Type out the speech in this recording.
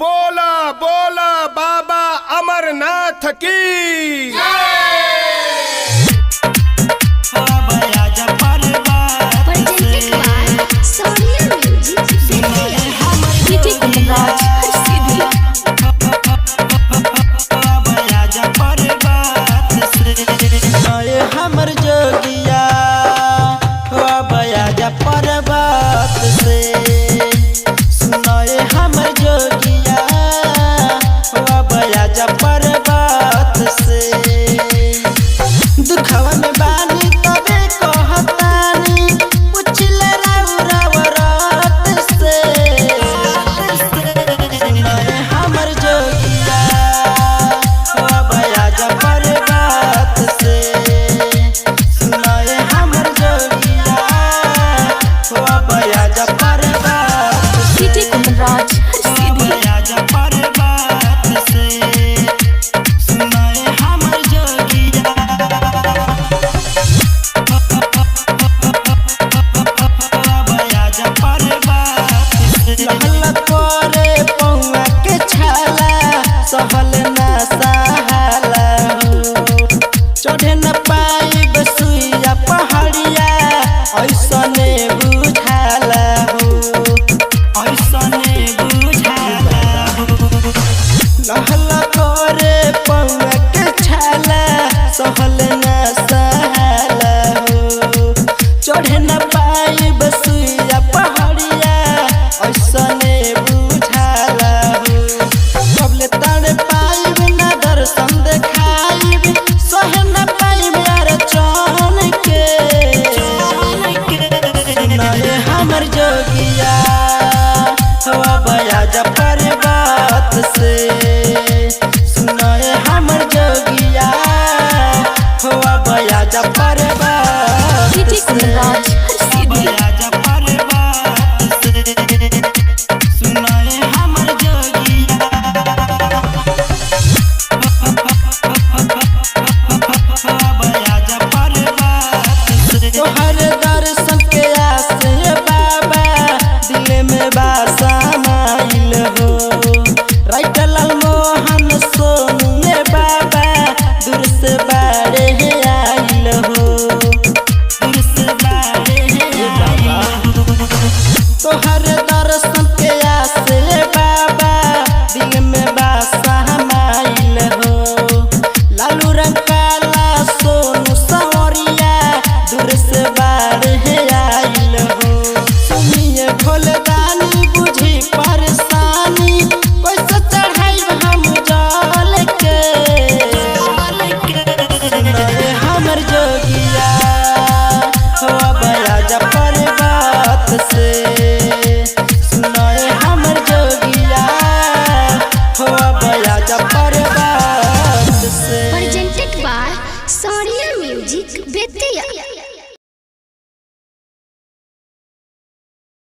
बोला बोला बाबा अमरनाथ की हमर जोगिया बयाजा पर्वत से सुनाए हमर जोगिया बयाजा पर्वत से दुखवा में बानी तबे कहतानी पुछल रात से सुनाए हमर जोगिया बयाजा पर्वत से सहल न सहाला चढ़े न पाई बसुइया पहाड़िया ऐसने बुझाला हो ऐसने बुझाला लहला करे पौआ के छाला सहल न सहाला हो चढ़े न पाई बसुइया पहाड़िया ऐसने बुझाला हो कबले तारे पाइब ना दर्शन देखाइब सहे न पाइब यार चौन के सुनाए हमर जोगिया हवा बयाजा पर्वत से सुनाए हमर जोगिया हवा बयाजा पर्वत से तोहर दर्शन के आस बाबा दिल में बासामाइल हो राइट लाल मोहन सोनू ने बाबा दूर से बाड़े आइल हो दूर से बाड़े बाबा तोहर दर्शन के आस बाबा दिल में बासामाइल हो लालू रंग काला सोनू संवरिया दूर से बाढ़ आइल हो सुनिए भोलदानी बुझी परेशानी कैसे चढ़ाई हम जल के सुनाए हमर जोगिया हो बयाजा पर्वत से सुनाए हमर जोगिया हो बयाजा पर्वत से presented by Sonia Music Betia।